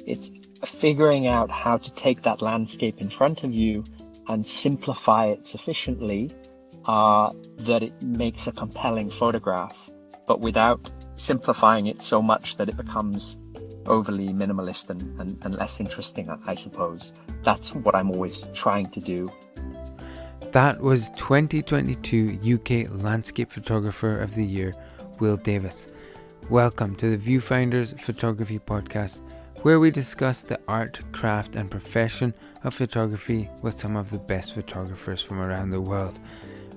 it's figuring out how to take that landscape in front of you and simplify it sufficiently that it makes a compelling photograph, but without simplifying it so much that it becomes overly minimalist and less interesting, I suppose. That's what I'm always trying to do. That was 2022 UK Landscape Photographer of the Year, Will Davies. Welcome to the Viewfinders Photography Podcast, where we discuss the art, craft and profession of photography with some of the best photographers from around the world.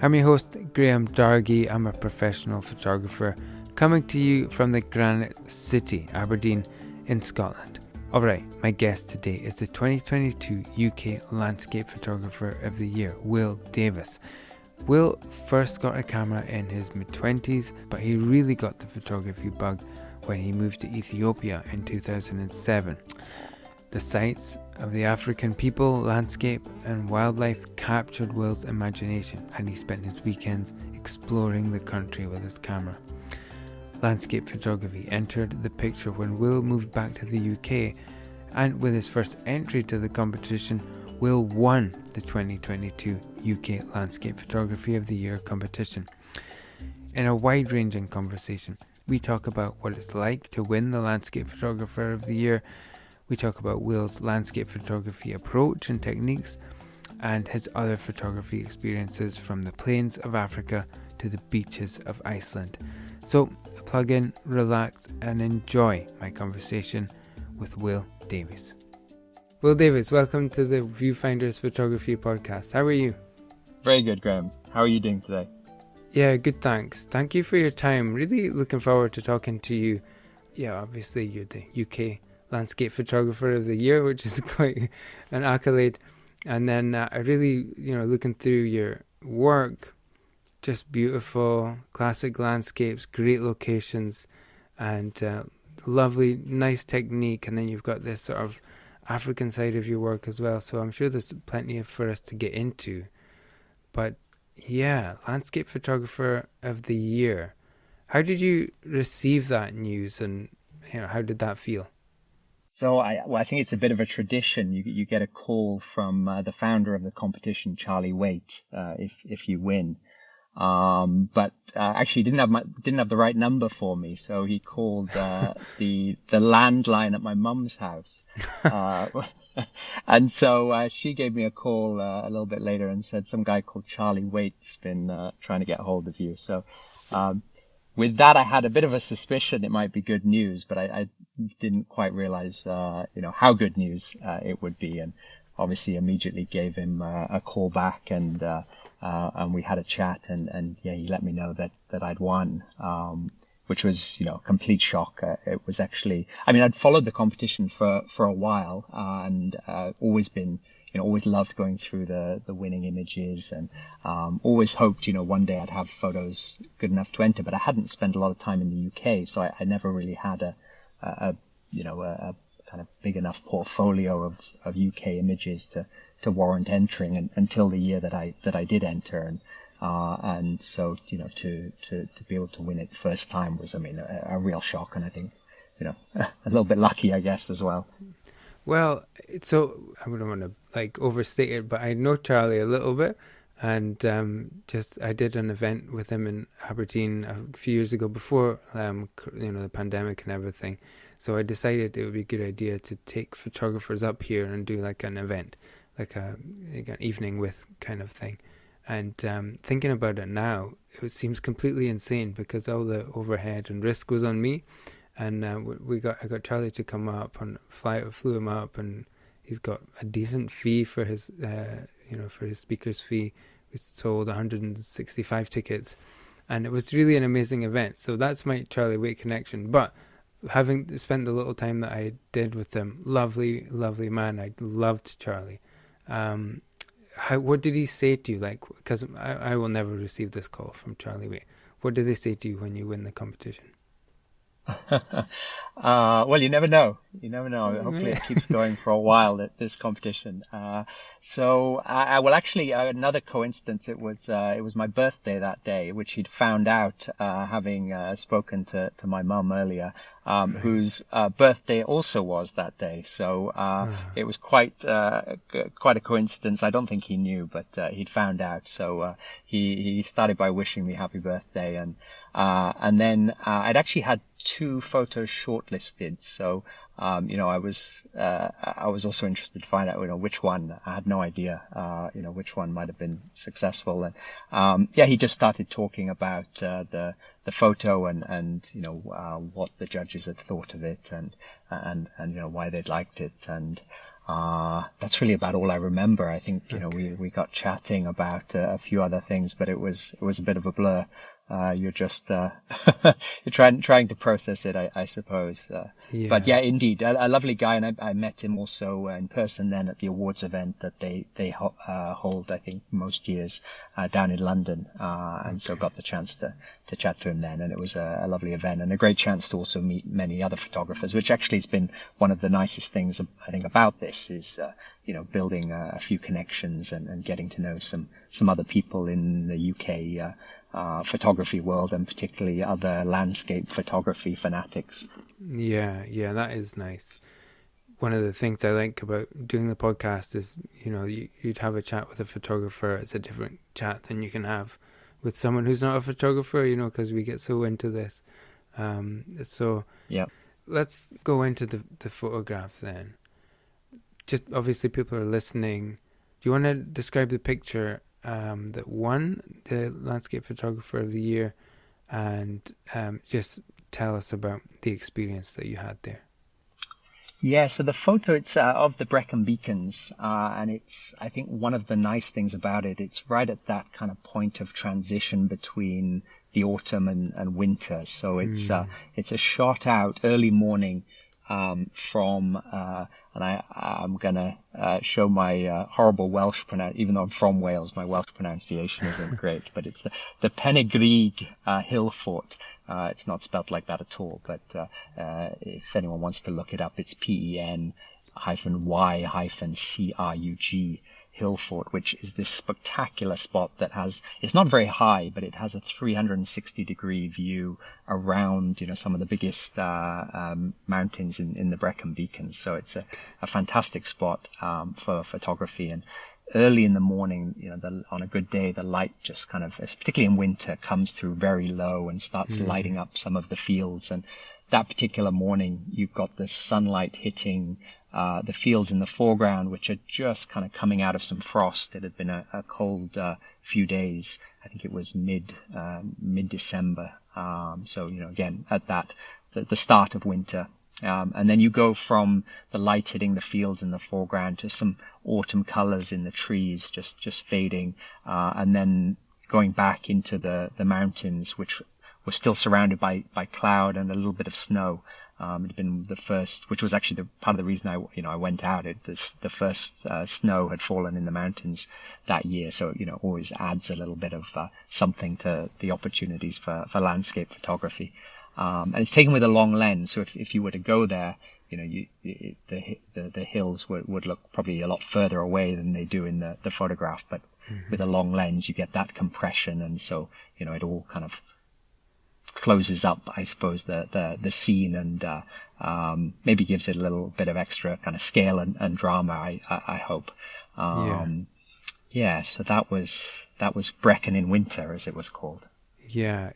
I'm your host, Graham Dargy. I'm a professional photographer coming to you from the Granite City, Aberdeen in Scotland. Alright, my guest today is the 2022 UK Landscape Photographer of the Year, Will Davies. Will first got a camera in his mid-20s, but he really got the photography bug when he moved to Ethiopia in 2007. The sights of the African people, landscape and wildlife captured Will's imagination, and he spent his weekends exploring the country with his camera. Landscape photography entered the picture when Will moved back to the UK, and with his first entry to the competition, Will won the 2022 UK Landscape Photography of the Year competition. In a wide-ranging conversation, we talk about what it's like to win the Landscape Photographer of the Year. We talk about Will's landscape photography approach and techniques, and his other photography experiences from the plains of Africa to the beaches of Iceland. So plug in, relax and enjoy my conversation with Will Davies. Will Davies, welcome to the Viewfinders Photography Podcast. How are you? Very good, Graham. How are you doing today? Yeah, good, thanks. Thank you for your time. Really looking forward to talking to you. Yeah, obviously you're the UK Landscape Photographer of the Year, which is quite an accolade. And then I really, looking through your work, just beautiful, classic landscapes, great locations, and lovely, nice technique. And then you've got this sort of African side of your work as well. So I'm sure there's plenty for us to get into. But yeah, Landscape Photographer of the Year. How did you receive that news, and how did that feel? So I think it's a bit of a tradition. You get a call from the founder of the competition, Charlie Waite, if you win. But actually didn't have the right number for me, so he called the landline at my mum's house, and so she gave me a call a little bit later and said some guy called Charlie Waite's been trying to get hold of you. So with that, I had a bit of a suspicion it might be good news, but I didn't quite realize how good news it would be, and obviously immediately gave him a call back, and we had a chat, and yeah, he let me know that I'd won, which was, a complete shock. It was actually, I'd followed the competition for a while, and always been, always loved going through the winning images, and always hoped, one day I'd have photos good enough to enter, but I hadn't spent a lot of time in the UK, so I never really had a kind of big enough portfolio of UK images to warrant entering until the year that I did enter, and so to be able to win it the first time was a real shock, and I think a little bit lucky, I guess, as well. Well, so I wouldn't want to overstate it, but I know Charlie a little bit, and I did an event with him in Aberdeen a few years ago before the pandemic and everything. So I decided it would be a good idea to take photographers up here and do an event, like an evening with kind of thing. And thinking about it now, it seems completely insane because all the overhead and risk was on me. And I got Charlie to come up and flew him up, and he's got a decent fee for his for his speaker's fee. We sold 165 tickets, and it was really an amazing event. So that's my Charlie Waite connection. But having spent the little time that I did with him, lovely man. I loved Charlie. What did he say to you? Because I will never receive this call from Charlie Waite. What did they say to you when you win the competition? Well, you never know. You never know. Hopefully it keeps going for a while, this competition. Well, actually, another coincidence. It was my birthday that day, which he'd found out, having spoken to my mum earlier, whose birthday also was that day. So it was quite a coincidence. I don't think he knew, but he'd found out. So he started by wishing me happy birthday, and then I'd actually had two photos shortlisted. So I was also interested to find out which one. I had no idea which one might have been successful. And he just started talking about the photo and what the judges had thought of it and why they'd liked it. And that's really about all I remember. I think we got chatting about a few other things, but it was a bit of a blur. You're just you're trying to process it, I suppose. But yeah, indeed, a lovely guy, and I met him also in person then at the awards event that they hold, I think, most years down in London, and so got the chance to chat to him then, and it was a lovely event and a great chance to also meet many other photographers, which actually has been one of the nicest things I think about this is building a few connections and getting to know some other people in the UK photography world, and particularly other landscape photography fanatics. Yeah, that is nice. One of the things I like about doing the podcast is, you'd have a chat with a photographer. It's a different chat than you can have with someone who's not a photographer, because we get so into this. So yeah, let's go into the photograph then. Just obviously people are listening. Do you want to describe the picture that won the Landscape Photographer of the Year, and just tell us about the experience that you had there? Yeah, so the photo, it's of the Brecon Beacons, and it's, I think, one of the nice things about it, it's right at that kind of point of transition between the autumn and winter. So it's a shot out early morning from, and I'm gonna show my horrible Welsh even though I'm from Wales, my Welsh pronunciation isn't great, but it's the Penygrig hill fort. It's not spelt like that at all, but if anyone wants to look it up, it's PEN-Y-CRUG hill fort, which is this spectacular spot that it's not very high, but it has a 360-degree view around, some of the biggest mountains in the Brecon Beacons. So it's a fantastic spot for photography. And early in the morning, on a good day, the light just kind of, particularly in winter, comes through very low and starts lighting up some of the fields. And that particular morning, you've got the sunlight hitting the fields in the foreground, which are just kind of coming out of some frost. It had been a cold few days. I think it was mid-December. So, again, at the start of winter. And then you go from the light hitting the fields in the foreground to some autumn colors in the trees, just fading, and then going back into the mountains, which were still surrounded by cloud and a little bit of snow. It had been the first, which was actually part of the reason I went out. The first snow had fallen in the mountains that year, so always adds a little bit of something to the opportunities for landscape photography. And it's taken with a long lens, so if you were to go there, the hills would look probably a lot further away than they do in the photograph. But with a long lens, you get that compression, and so it all kind of closes up, I suppose, the scene, and maybe gives it a little bit of extra kind of scale and drama. I hope. So that was Brecon in winter, as it was called. Yeah,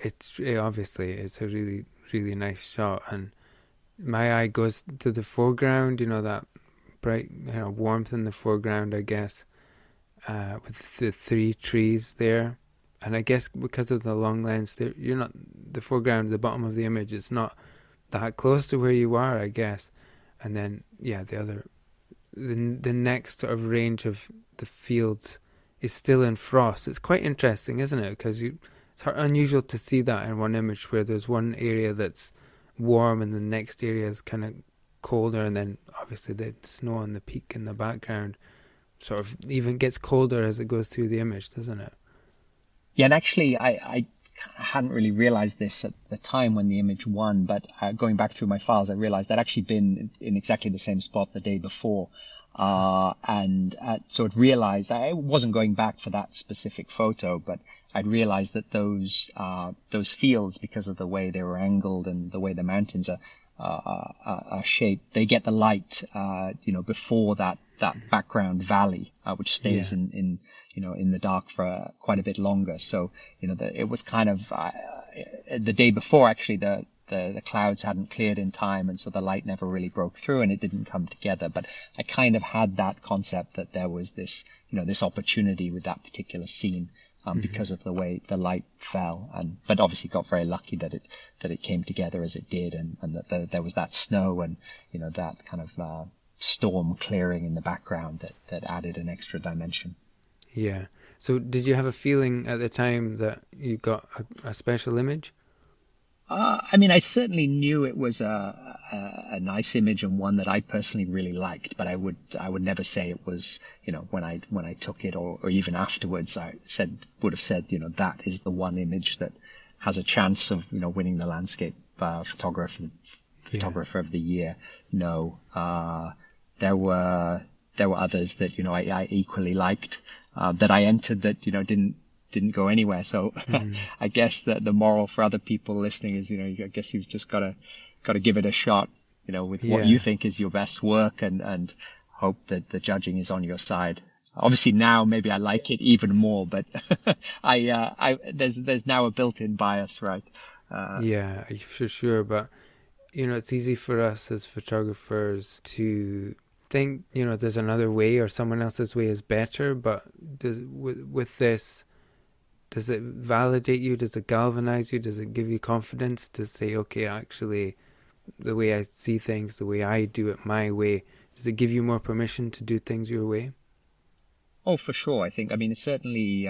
obviously it's a really, really nice shot, and my eye goes to the foreground, that bright warmth in the foreground, I guess, with the three trees there. And I guess because of the long lens, you're not, the foreground, the bottom of the image, it's not that close to where you are, I guess. And then, the next sort of range of the fields is still in frost. It's quite interesting, isn't it? Because it's unusual to see that in one image, where there's one area that's warm and the next area is kind of colder, and then obviously the snow on the peak in the background sort of even gets colder as it goes through the image, doesn't it? Yeah, and actually, I hadn't really realized this at the time when the image won, but going back through my files, I realized I'd actually been in exactly the same spot the day before. And sort of realized I wasn't going back for that specific photo, but I'd realized that those fields, because of the way they were angled and the way the mountains are shaped, they get the light, before that background valley, which stays in the dark for quite a bit longer. So, it was kind of, the day before, actually, the clouds hadn't cleared in time, and so the light never really broke through and it didn't come together. But I kind of had that concept that there was this, this opportunity with that particular scene, because of the way the light fell, but obviously got very lucky that it came together as it did, and that there was that snow and, that kind of, storm clearing in the background that added an extra dimension. Yeah. So did you have a feeling at the time that you got a special image? I certainly knew it was a nice image and one that I personally really liked, but I would never say it was, when I took it or even afterwards, would have said, that is the one image that has a chance of, winning the landscape photographer of the year. No, there were others that, I equally liked, that I entered that, didn't go anywhere. So I guess that the moral for other people listening is, I guess you've just got to give it a shot, with what you think is your best work, and hope that the judging is on your side. Obviously now maybe I like it even more, but there's now a built-in bias, right? Yeah, for sure. But, it's easy for us as photographers to think, there's another way or someone else's way is better. But with this, does it validate you? Does it galvanize you? Does it give you confidence to say, okay, actually, the way I see things, the way I do it my way, does it give you more permission to do things your way? Oh, for sure. I think, it's certainly,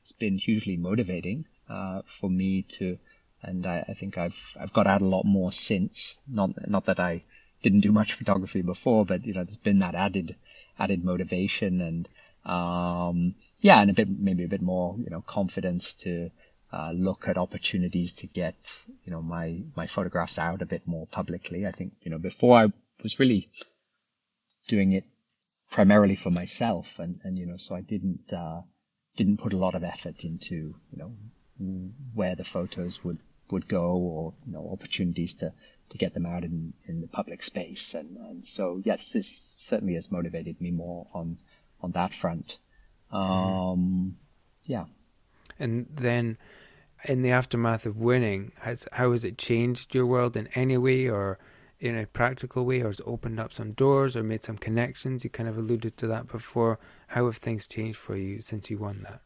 it's been hugely motivating, for me to, and I think I've got out a lot more since, not that I didn't do much photography before, but, there's been that added motivation and, and maybe a bit more, confidence to, look at opportunities to get, my photographs out a bit more publicly. I think, before I was really doing it primarily for myself, and so I didn't put a lot of effort into, where the photos would go, or, opportunities to get them out in the public space. And so, yes, this certainly has motivated me more on that front. Yeah. And then in the aftermath of winning, how has it changed your world in any way, or in a practical way, or has it opened up some doors or made some connections? You kind of alluded to that before. How have things changed for you since you won that?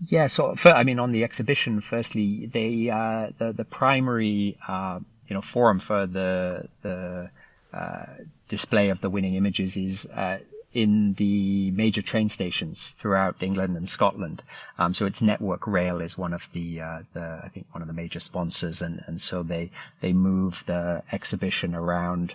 Yeah, so on the exhibition, firstly, the primary forum for the display of the winning images is in the major train stations throughout England and Scotland. So it's Network Rail is one of the I think one of the major sponsors, and so they move the exhibition around.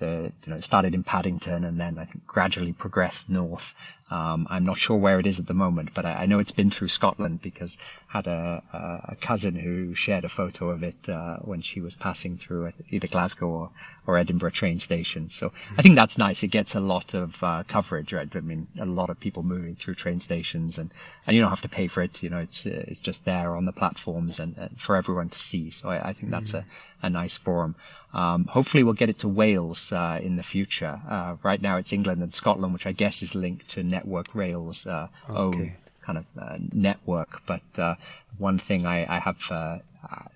It started in Paddington and then I think gradually progressed north. I'm not sure where it is at the moment, but I know it's been through Scotland because I had a cousin who shared a photo of it when she was passing through either Glasgow or Edinburgh train station. So I think that's nice. It gets a lot of coverage, right? A lot of people moving through train stations, and you don't have to pay for it. It's just there on the platforms and for everyone to see. So I think that's a nice forum. Hopefully we'll get it to Wales in the future. Right now it's England and Scotland, which I guess is linked to Network Rail's own kind of network. But one thing I have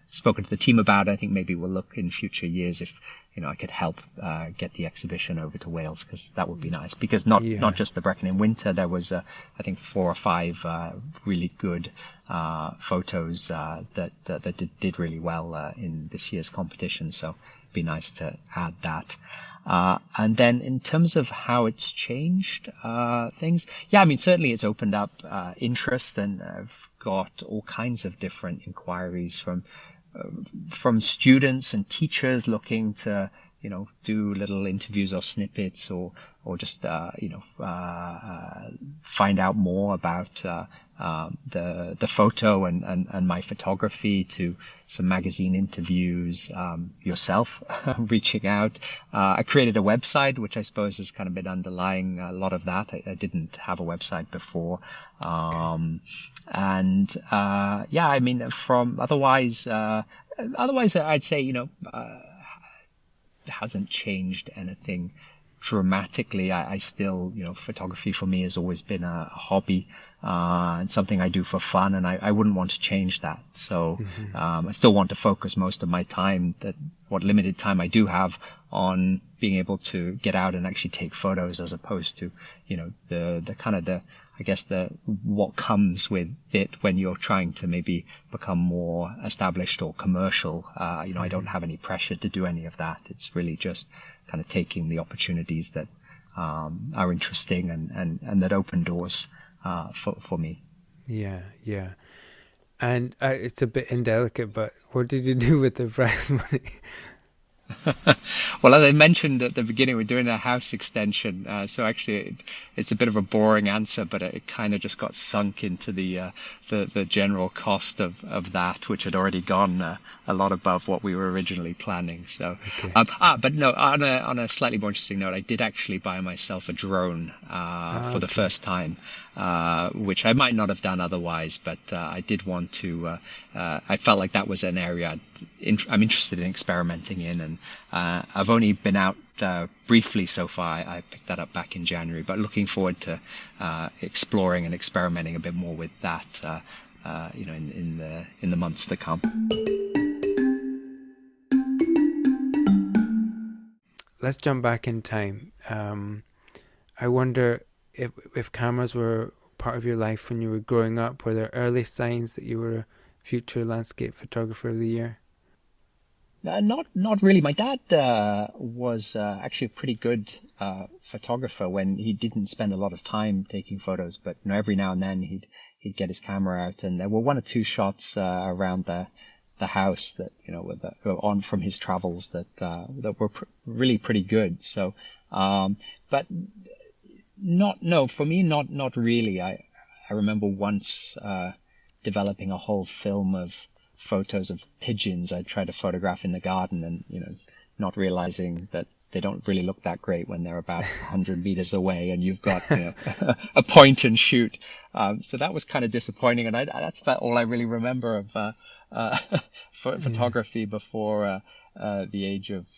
spoken to the team about, I think maybe we'll look in future years if I could help get the exhibition over to Wales, because that would be nice. Because not just the Brecon in winter, there was I think 4 or 5 really good photos that did really well in this year's competition. So it'd be nice to add that. And then in terms of how it's changed things, certainly it's opened up interest, and I've got all kinds of different inquiries from students and teachers looking to do little interviews or snippets, or just find out more about the photo and my photography, to some magazine interviews, yourself reaching out. I created a website, which I suppose has kind of been underlying a lot of that. I didn't have a website before. I mean, from otherwise I'd say, it hasn't changed anything dramatically. I still, photography for me has always been a hobby, and something I do for fun, and I wouldn't want to change that. So, I still want to focus most of my time, what limited time I do have, on being able to get out and actually take photos, as opposed to, what comes with it when you're trying to maybe become more established or commercial. I don't have any pressure to do any of that. It's really just kind of taking the opportunities that are interesting and that open doors for me. Yeah. And it's a bit indelicate, but what did you do with the prize money? Well, as I mentioned at the beginning, we're doing a house extension. So actually, it's a bit of a boring answer, but it kind of just got sunk into the general cost of that, which had already gone a lot above what we were originally planning. So, Okay. But no, on a slightly more interesting note, I did actually buy myself a drone for the first time, which I might not have done otherwise, but I did want to. I felt like that was an area I'm interested in experimenting in, and I've only been out briefly so far. I picked that up back in January, but looking forward to exploring and experimenting a bit more with that, in the months to come. Let's jump back in time. I wonder if cameras were part of your life when you were growing up. Were there early signs that you were a future landscape photographer of the year? Not really. My dad was actually a pretty good photographer when he didn't spend a lot of time taking photos, but every now and then he'd get his camera out, and there were one or two shots around the house that were on from his travels that were really pretty good. So, but for me, not really. I remember once developing a whole film of photos of pigeons I tried to photograph in the garden, and not realizing that they don't really look that great when they're about 100 meters away and you've got a point and shoot. So that was kind of disappointing, and that's about all I really remember of photography before the age of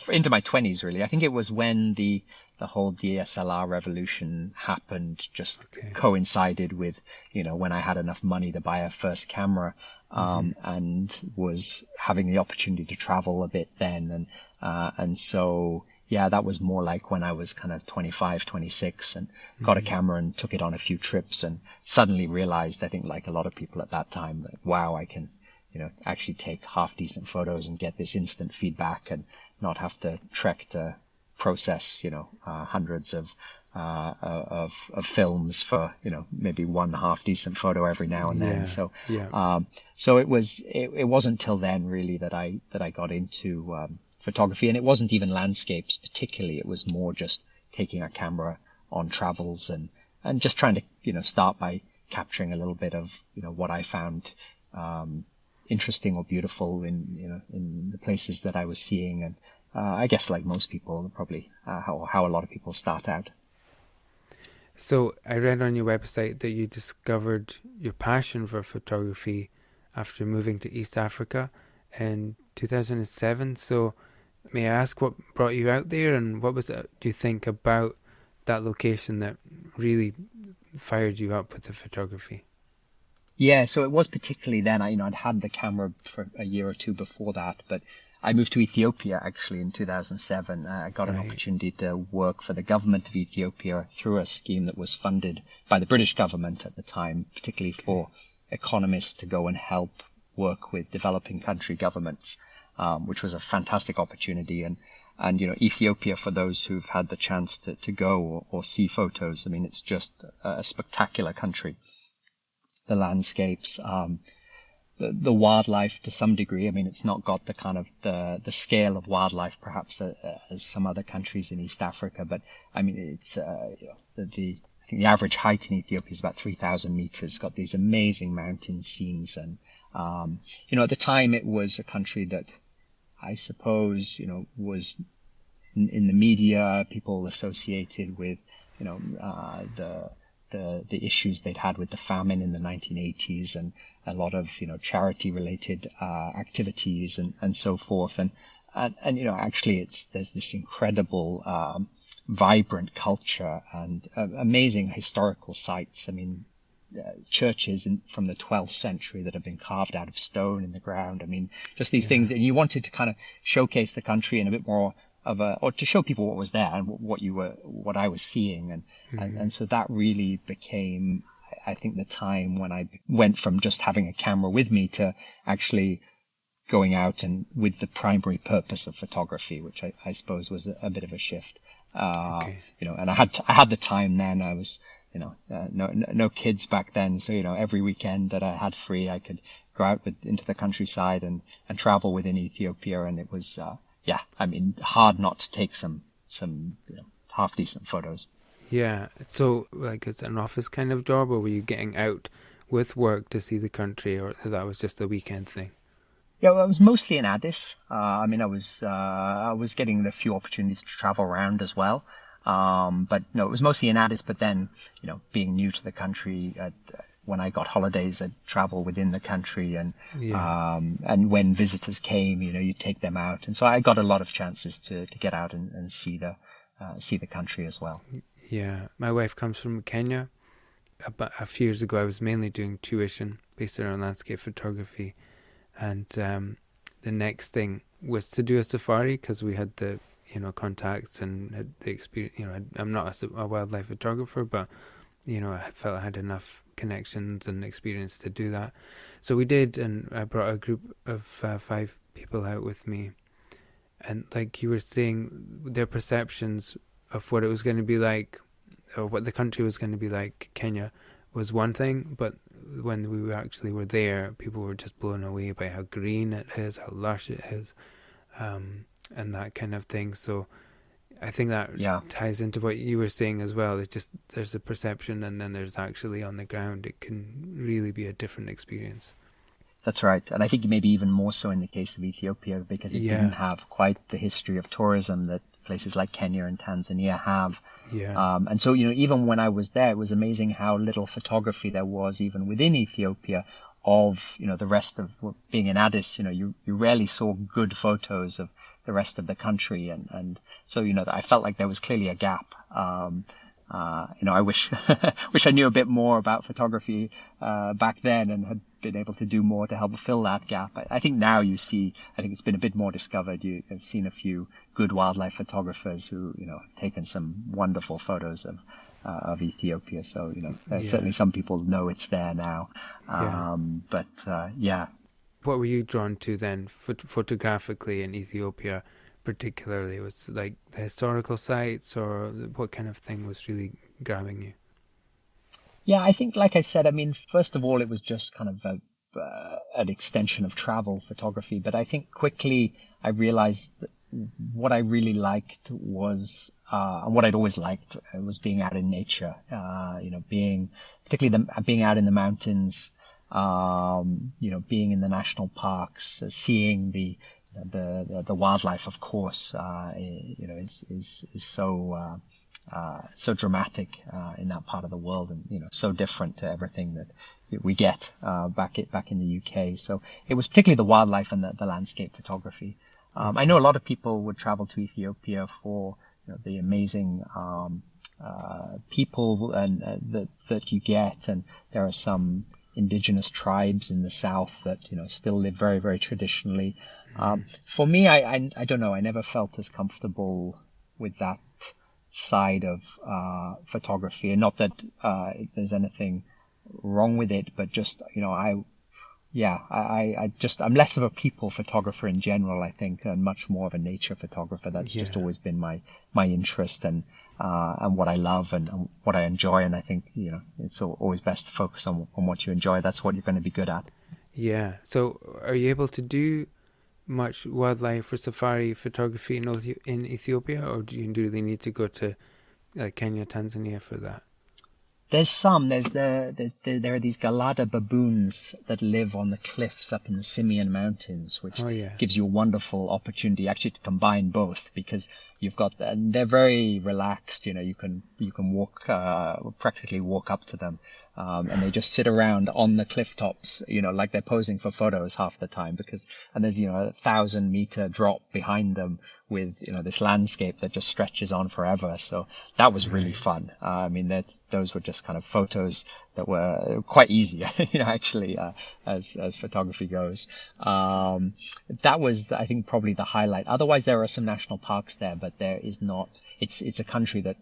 into my 20s, really. I think it was when the whole DSLR revolution happened, just coincided with when I had enough money to buy a first camera, and was having the opportunity to travel a bit then, and so that was more like when I was kind of 25, 26, and got a camera and took it on a few trips, and suddenly realized, I think like a lot of people at that time, that wow, I can actually take half decent photos and get this instant feedback, and not have to trek to process hundreds of films for maybe one half decent photo every now and then. So it wasn't till then really that I got into photography, and it wasn't even landscapes particularly. It was more just taking a camera on travels and just trying to start by capturing a little bit of what I found interesting or beautiful in the places that I was seeing, and I guess like most people, probably how a lot of people start out. So I read on your website that you discovered your passion for photography after moving to East Africa in 2007. So may I ask what brought you out there, and what was it, do you think, about that location that really fired you up with the photography? Yeah, so it was particularly then. I'd had the camera for a year or two before that, but I moved to Ethiopia actually in 2007. I got an opportunity to work for the government of Ethiopia through a scheme that was funded by the British government at the time, particularly for economists to go and help work with developing country governments, which was a fantastic opportunity. And Ethiopia, for those who've had the chance to go or see photos, it's just a spectacular country. The landscapes, the wildlife to some degree. I mean, it's not got the kind of the scale of wildlife perhaps as some other countries in East Africa, but I mean, it's I think the average height in Ethiopia is about 3,000 meters. It's got these amazing mountain scenes, and at the time it was a country that I suppose was in the media, people associated with the issues they'd had with the famine in the 1980s, and a lot of charity related activities and so forth, and actually there's this incredible vibrant culture and amazing historical sites. I mean, churches from the 12th century that have been carved out of stone in the ground. I mean, just these things, and you wanted to kind of showcase the country in a bit more or to show people what was there and what I was seeing, and so that really became, I think, the time when I went from just having a camera with me to actually going out and with the primary purpose of photography, which I suppose was a bit of a shift. And I had the time then. I was no kids back then, so every weekend that I had free, I could go out into the countryside and travel within Ethiopia, and it was I mean, hard not to take some half decent photos. Yeah. So like, it's an office kind of job, or were you getting out with work to see the country, or that was just a weekend thing? Yeah, well, I was mostly in Addis. I mean, I was getting the few opportunities to travel around as well. But no, it was mostly in Addis. But then, being new to the country, when I got holidays, I'd travel within the country, and when visitors came, you'd take them out, and so I got a lot of chances to get out and see the country as well. Yeah, my wife comes from Kenya. About a few years ago, I was mainly doing tuition based around landscape photography, and the next thing was to do a safari, because we had the contacts and had the experience. I'm not a wildlife photographer, but I felt I had enough connections and experience to do that. So we did, and I brought a group of 5 people out with me. And like you were saying, their perceptions of what it was going to be like, or what the country was going to be like, Kenya, was one thing. But when we actually were there, people were just blown away by how green it is, how lush it is, and that kind of thing. So I think that ties into what you were saying as well. There's a perception, and then there's actually on the ground. It can really be a different experience. That's right. And I think maybe even more so in the case of Ethiopia, because it didn't have quite the history of tourism that places like Kenya and Tanzania have. And so, even when I was there, it was amazing how little photography there was even within Ethiopia of, the rest of being in Addis. You rarely saw good photos of the rest of the country. And so, I felt like there was clearly a gap. I wish I knew a bit more about photography back then and had been able to do more to help fill that gap. I think now I think it's been a bit more discovered. I've seen a few good wildlife photographers who, have taken some wonderful photos of Ethiopia. So, certainly some people know it's there now. What were you drawn to then photographically in Ethiopia? Particularly, was like the historical sites, or what kind of thing was really grabbing you? Yeah, I think, like I said, I mean, first of all, it was just kind of an extension of travel photography. But I think quickly I realized that what I really liked was, and what I'd always liked, was being out in nature. Being out in the mountains, being in the national parks, seeing the wildlife, of course, is so dramatic in that part of the world, and so different to everything that we get back in the UK. So it was particularly the wildlife and the landscape photography. I know a lot of people would travel to Ethiopia for the amazing people and that you get, and there are some indigenous tribes in the south that still live very, very traditionally. For me, I don't know, I never felt as comfortable with that side of photography, and not that there's anything wrong with it, but just I'm less of a people photographer in general, I think, and much more of a nature photographer. That's just always been my interest and what I love and what I enjoy. And I think, it's always best to focus on what you enjoy. That's what you're going to be good at. Yeah. So are you able to do much wildlife or safari photography in Ethiopia, or do you really need to go to Kenya, Tanzania for that? There's some. There are these Galada baboons that live on the cliffs up in the Simien Mountains, which Oh yeah. gives you a wonderful opportunity actually to combine both because you've got and they're very relaxed. You can walk practically walk up to them, and they just sit around on the cliff tops. Like they're posing for photos half the time and there's 1,000-meter drop behind them with this landscape that just stretches on forever. So that was really Right. fun. I mean, those were just kind of photos that were quite easy, actually, as photography goes. That was, I think, probably the highlight. Otherwise, there are some national parks there, but there is not. It's a country that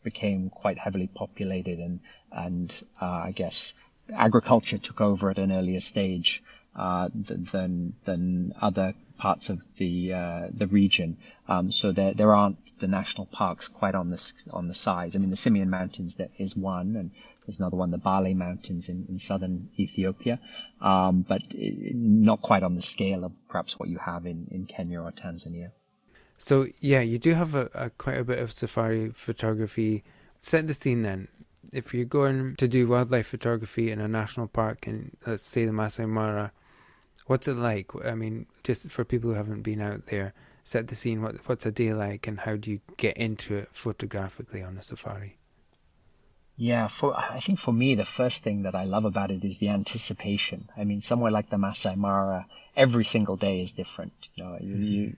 became quite heavily populated, and I guess agriculture took over at an earlier stage than other parts of the region. So there aren't the national parks quite on the sides. I mean, the Simien Mountains there is one, and there's another one, the Bale Mountains in southern Ethiopia, but not quite on the scale of perhaps what you have in Kenya or Tanzania. So yeah, you do have a quite a bit of safari photography. Set the scene then. If you're going to do wildlife photography in a national park in, let's say, the Masai Mara, what's it like? I mean, just for people who haven't been out there, set the scene. What's a day like, and how do you get into it photographically on a safari? Yeah, I think for me, the first thing that I love about it is the anticipation. I mean, somewhere like the Masai Mara, every single day is different.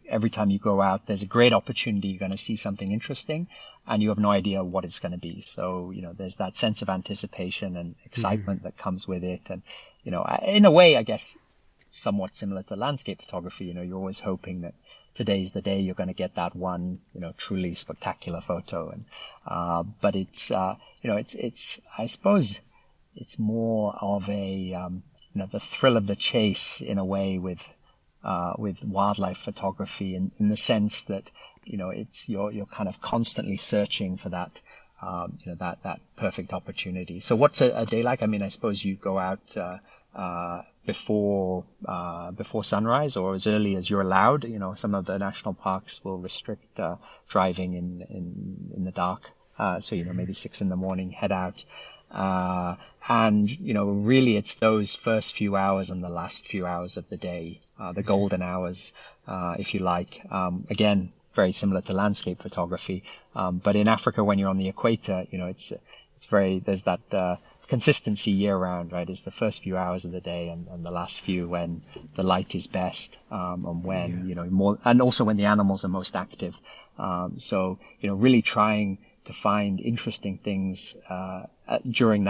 Every time you go out, there's a great opportunity. You're going to see something interesting, and you have no idea what it's going to be. So, there's that sense of anticipation and excitement that comes with it. And, in a way, I guess, somewhat similar to landscape photography. You're always hoping that today's the day you're going to get that one, truly spectacular photo. And but it's I suppose it's more of the thrill of the chase in a way with wildlife photography in the sense that it's you're kind of constantly searching for that. That perfect opportunity. So what's a day like? I mean, I suppose you go out before sunrise or as early as you're allowed. Some of the national parks will restrict driving in the dark. So maybe 6 a.m, head out. And really it's those first few hours and the last few hours of the day, the golden hours, if you like. Again, very similar to landscape photography. But in Africa, when you're on the equator, it's there's that consistency year round, right? It's the first few hours of the day and the last few when the light is best, and when, more, and also when the animals are most active. So, really trying to find interesting things, during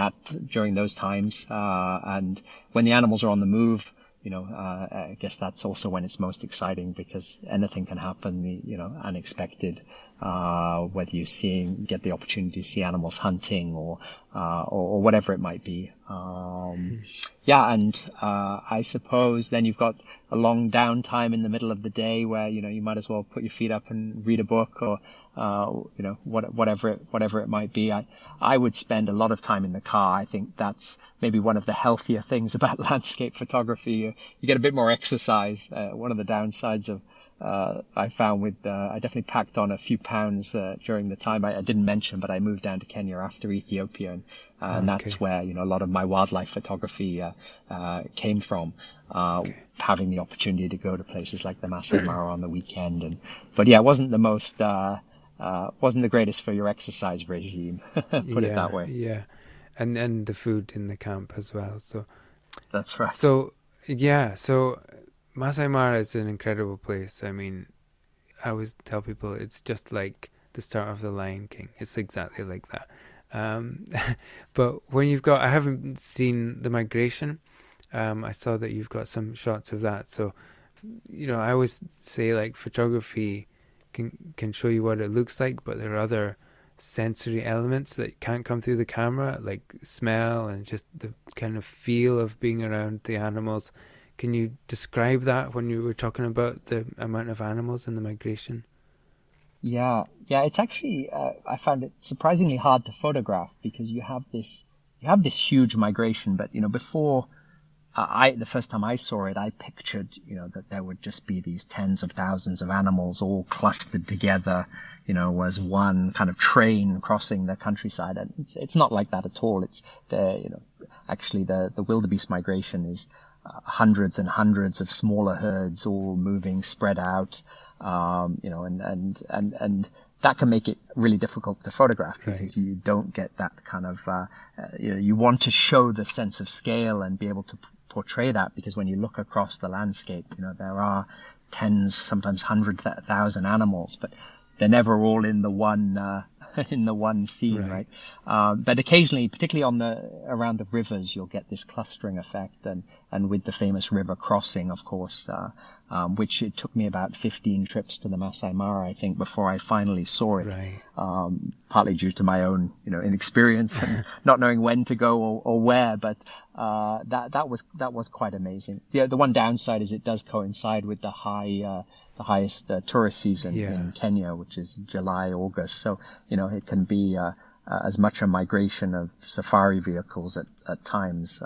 those times. And when the animals are on the move, I guess that's also when it's most exciting because anything can happen, unexpected, whether get the opportunity to see animals hunting or whatever it might be. Yeah, and I suppose then you've got a long downtime in the middle of the day where you might as well put your feet up and read a book or whatever it might be. I would spend a lot of time in the car. I think that's maybe one of the healthier things about landscape photography. You get a bit more exercise. One of the downsides of I found I definitely packed on a few pounds during the time I didn't mention, but I moved down to Kenya after Ethiopia, and that's where a lot of my wildlife photography came from. Having the opportunity to go to places like the Masai Mara on the weekend, but yeah, it wasn't the most wasn't the greatest for your exercise regime, put it that way. Yeah, and the food in the camp as well. So that's right. So yeah, so Masai Mara is an incredible place. I mean, I always tell people it's just like the start of The Lion King. It's exactly like that. But when I haven't seen the migration. I saw that you've got some shots of that. So, I always say like photography can show you what it looks like, but there are other sensory elements that can't come through the camera, like smell and just the kind of feel of being around the animals. Can you describe that when you were talking about the amount of animals and the migration? Yeah, it's actually I found it surprisingly hard to photograph because you have this huge migration, but before the first time I saw it, I pictured, that there would just be these tens of thousands of animals all clustered together, as one kind of train crossing the countryside. And it's not like that at all. It's actually the wildebeest migration is hundreds and hundreds of smaller herds all moving, spread out, and that can make it really difficult to photograph because you don't get that kind of, you want to show the sense of scale and be able to portray that, because when you look across the landscape, there are tens, sometimes 100,000 animals, but they're never all in the one scene, right? But occasionally, particularly around the rivers, you'll get this clustering effect, and with the famous river crossing, of course, which it took me about 15 trips to the Masai Mara, I think, before I finally saw it. Partly due to my own, inexperience and not knowing when to go or where, but that was quite amazing. The one downside is it does coincide with the highest tourist season in Kenya, which is July, August. So, it can be as much a migration of safari vehicles at times,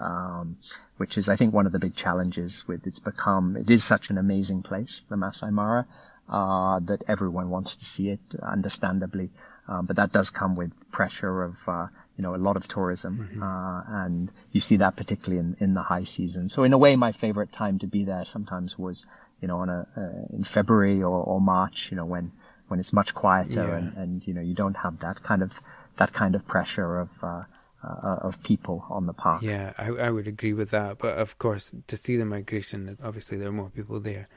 which is, I think, one of the big challenges it is such an amazing place, the Masai Mara, that everyone wants to see it, understandably. But that does come with pressure of, a lot of tourism. And you see that particularly in the high season. So in a way, my favorite time to be there sometimes was, in February or March, when it's much quieter and you don't have that kind of pressure of people on the park. Yeah, I would agree with that. But of course, to see the migration, obviously there are more people there.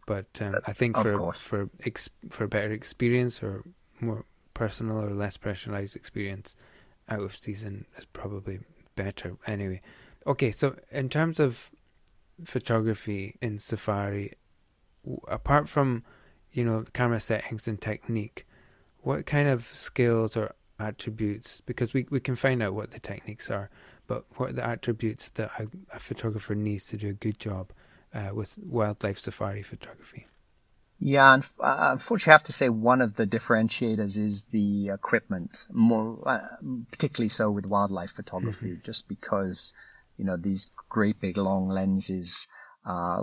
But I think for a better experience or more personal or less pressurized experience, out of season is probably better. Anyway, okay. So in terms of photography in safari, apart from camera settings and technique, what kind of skills or attributes, because we can find out what the techniques are, but what are the attributes that a photographer needs to do a good job with wildlife safari photography? Yeah, unfortunately, I have to say one of the differentiators is the equipment, more particularly so with wildlife photography, just because these great big long lenses,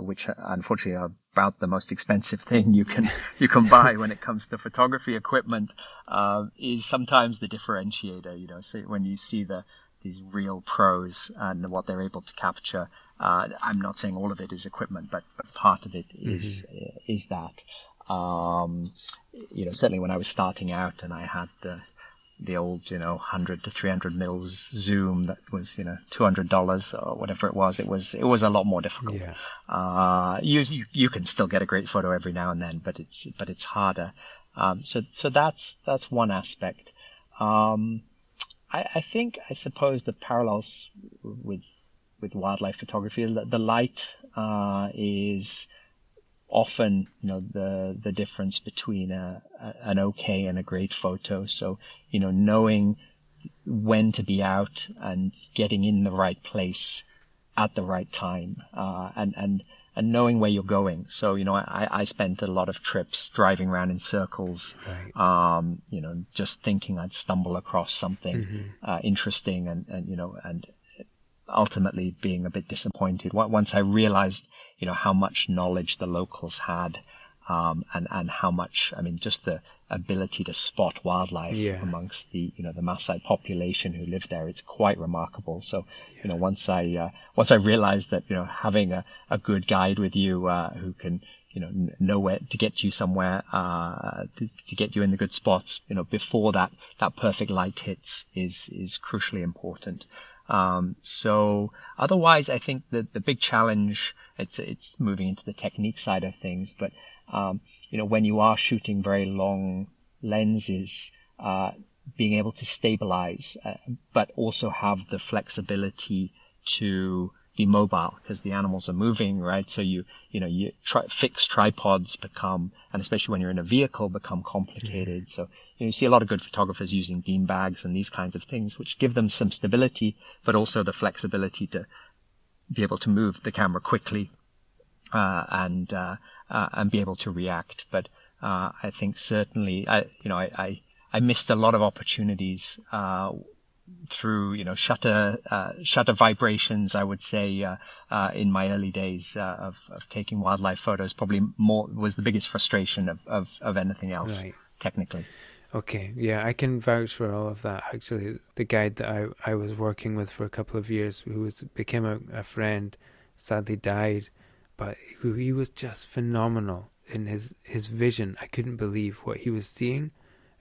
which unfortunately are about the most expensive thing you can buy when it comes to photography equipment, is sometimes the differentiator. So when you see these real pros and what they're able to capture, I'm not saying all of it is equipment, but part of it is that. Certainly when I was starting out and I had the old 100 to 300 mils zoom that was $200 or whatever it was a lot more difficult. You can still get a great photo every now and then, but it's harder. So that's one aspect. I suppose the parallels with wildlife photography, the light is often the difference between an okay and a great photo. So knowing when to be out and getting in the right place at the right time, and knowing where you're going. So I spent a lot of trips driving around in circles, just thinking I'd stumble across something interesting, and ultimately being a bit disappointed once I realized how much knowledge the locals had, and how much, just the ability to spot wildlife amongst the Maasai population who live there. It's quite remarkable. So once I realized that having a good guide with you who can know where to get you somewhere, to get you in the good spots before that perfect light hits is crucially important. So otherwise, I think that the big challenge, it's moving into the technique side of things, but when you are shooting very long lenses, being able to stabilize, but also have the flexibility to be mobile because the animals are moving, right? So fixed tripods become, and especially when you're in a vehicle, become complicated. So you see a lot of good photographers using bean bags and these kinds of things, which give them some stability, but also the flexibility to be able to move the camera quickly, and be able to react. But I think certainly I missed a lot of opportunities through, shutter vibrations, I would say, in my early days of taking wildlife photos, probably more was the biggest frustration of anything else, Right. technically. Okay, yeah, I can vouch for all of that. Actually, the guide that I was working with for a couple of years, who became a friend, sadly died, but he was just phenomenal in his vision. I couldn't believe what he was seeing,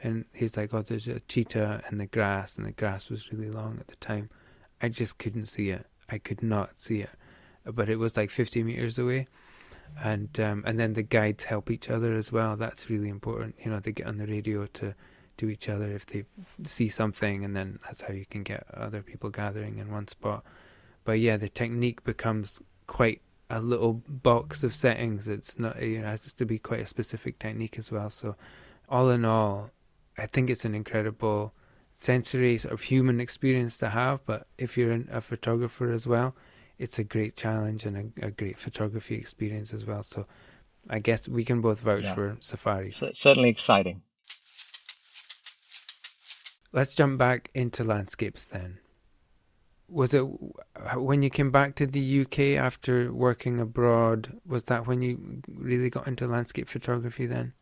and he's like, "Oh, there's a cheetah in the grass," and the grass was really long at the time. I just couldn't see it. I could not see it, but it was like 50 meters away. And then the guides help each other as well. That's really important. They get on the radio to each other if they see something, and then that's how you can get other people gathering in one spot. But yeah, the technique becomes quite a little box of settings. It's not, it has to be quite a specific technique as well. So all in all, I think it's an incredible sensory sort of human experience to have. But if you're a photographer as well, it's a great challenge and a great photography experience as well. So I guess we can both vouch for safaris. Certainly exciting. Let's jump back into landscapes then. Was it when you came back to the UK after working abroad, was that when you really got into landscape photography then?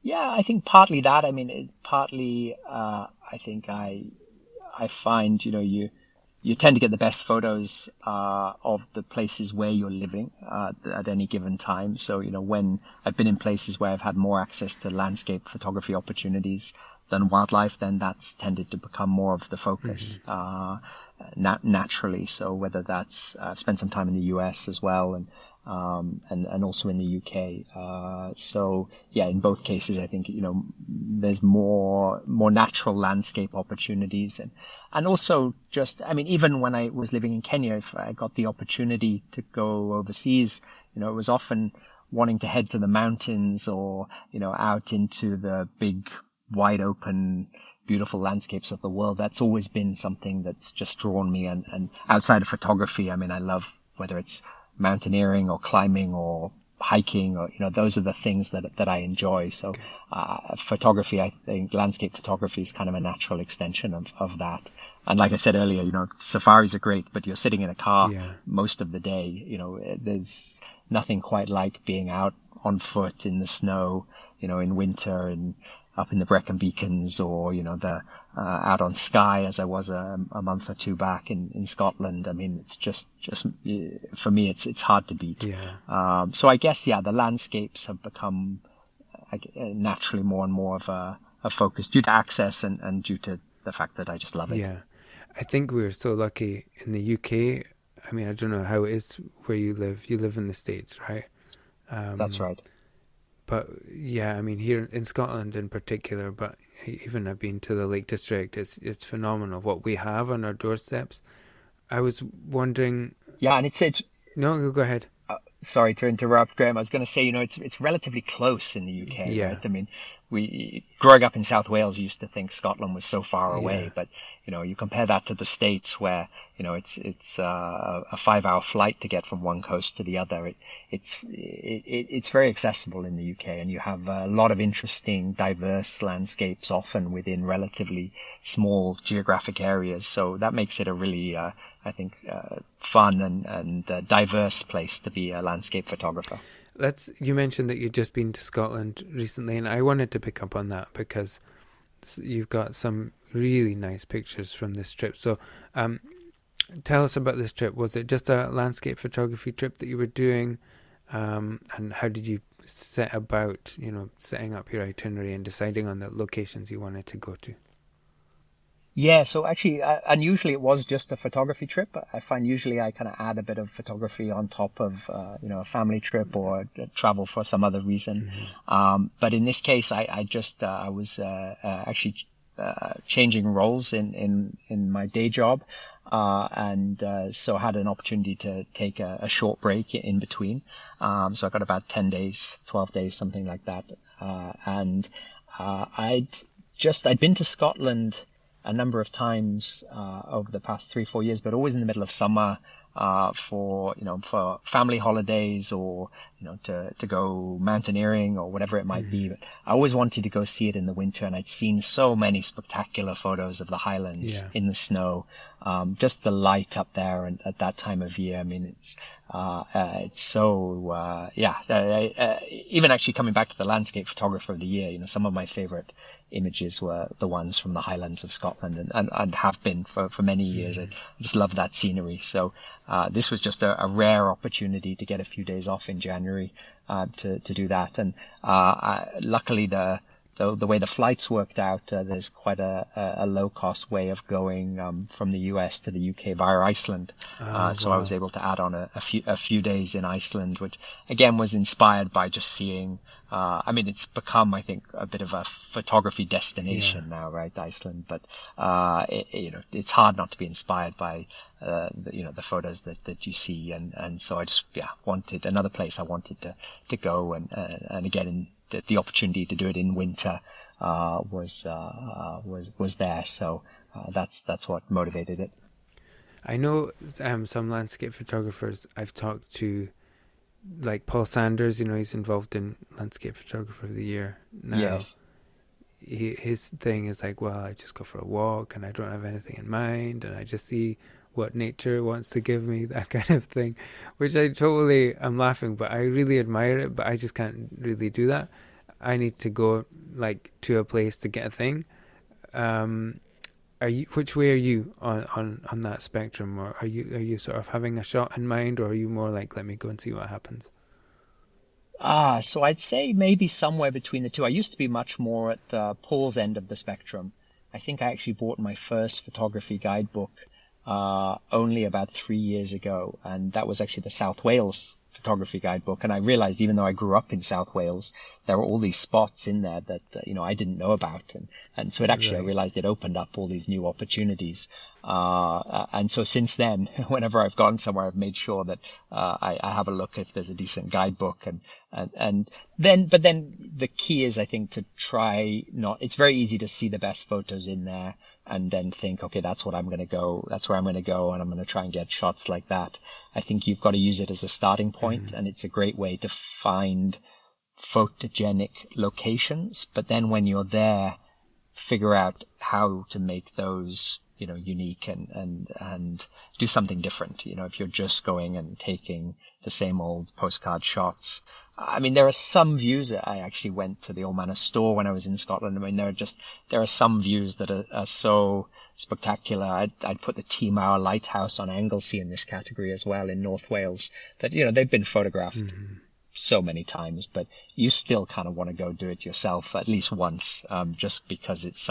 Yeah, I think partly that. I mean, partly I think I find, you tend to get the best photos of the places where you're living at any given time. So, when I've been in places where I've had more access to landscape photography opportunities than wildlife, then that's tended to become more of the focus naturally. So whether that's I've spent some time in the US as well, and also in the UK. So yeah, in both cases, I think there's more natural landscape opportunities, and also just, I mean, even when I was living in Kenya, if I got the opportunity to go overseas, it was often wanting to head to the mountains or out into the big wide open beautiful landscapes of the world. That's always been something that's just drawn me, and outside of photography, I mean, I love whether it's mountaineering or climbing or hiking, or those are the things that I enjoy. So photography, I think landscape photography is kind of a natural extension of that. And like I said earlier, safaris are great, but you're sitting in a car most of the day. There's nothing quite like being out on foot in the snow, in winter, and up in the Brecon Beacons, or out on Skye, as I was a month or two back in Scotland. I mean, it's just for me, it's hard to beat. So I guess the landscapes have become naturally more and more of a focus due to access and due to the fact that I just love it. Yeah, I think we're so lucky in the UK. I mean, I don't know how it is where you live. You live in the States, right? That's right. But yeah, I mean, here in Scotland in particular, but even I've been to the Lake District, it's phenomenal what we have on our doorsteps. I was wondering... Yeah, and it's... No, go ahead. Sorry to interrupt, Graham. I was going to say, it's relatively close in the UK, right? I mean, growing up in South Wales, used to think Scotland was so far away, but you compare that to the States, where it's a 5-hour flight to get from one coast to the other. It's very accessible in the UK, and you have a lot of interesting, diverse landscapes, often within relatively small geographic areas. So that makes it a really, I think, fun and diverse place to be a landscape photographer. You mentioned that you'd just been to Scotland recently, and I wanted to pick up on that because you've got some really nice pictures from this trip. So tell us about this trip. Was it just a landscape photography trip that you were doing? And how did you set about, setting up your itinerary and deciding on the locations you wanted to go to? Yeah, so actually, unusually it was just a photography trip. I find usually I kind of add a bit of photography on top of, a family trip or travel for some other reason. But in this case, I was actually changing roles in my day job, and so I had an opportunity to take a short break in between. So I got about 10 days, 12 days, something like that. And I'd been to Scotland a number of times over the past 3-4 years, but always in the middle of summer, for family holidays or, to go mountaineering or whatever it might be. But I always wanted to go see it in the winter, and I'd seen so many spectacular photos of the highlands in the snow. Just the light up there and at that time of year. I mean, it's so, even actually coming back to the landscape photographer of the year, some of my favorite images were the ones from the highlands of Scotland and have been for many years. I just love that scenery. So, this was just a rare opportunity to get a few days off in January, to do that. And, luckily the way the flights worked out, there's quite a low-cost way of going from the US to the UK via Iceland. So I was able to add on a few days in Iceland, which again was inspired by just seeing. I mean, it's become, I think, a bit of a photography destination now, right, Iceland? But it's hard not to be inspired by the photos that you see, and so I just wanted another place I wanted to go, and again. The opportunity to do it in winter was there, so that's what motivated it. I know some landscape photographers I've talked to, like Paul Sanders. He's involved in Landscape Photographer of the Year now. Yes. His thing is like, well, I just go for a walk and I don't have anything in mind, and I just see what nature wants to give me, that kind of thing, which I'm laughing, but I really admire it, but I just can't really do that. I need to go like to a place to get a thing. Which way are you on that spectrum? Or are you sort of having a shot in mind, or are you more like, let me go and see what happens? So I'd say maybe somewhere between the two. I used to be much more at Paul's end of the spectrum. I think I actually bought my first photography guidebook only about 3 years ago, and that was actually the South Wales photography guidebook. And I realized, even though I grew up in South Wales, there were all these spots in there that I didn't know about, and so it actually, I realized it opened up all these new opportunities. And so since then, whenever I've gone somewhere, I've made sure that I have a look if there's a decent guidebook, but then the key is, I think, to try not. It's very easy to see the best photos in there and then think, okay, that's where I'm going to go, and I'm going to try and get shots like that. I think you've got to use it as a starting point, and it's a great way to find photogenic locations. But then when you're there, figure out how to make those, unique and do something different. If you're just going and taking the same old postcard shots. I mean, there are some views that I actually went to the Old Manor store when I was in Scotland. I mean, there are some views that are so spectacular. I'd put the T-Mower Lighthouse on Anglesey in this category as well in North Wales, that, they've been photographed so many times, but you still kind of want to go do it yourself at least once, just because it's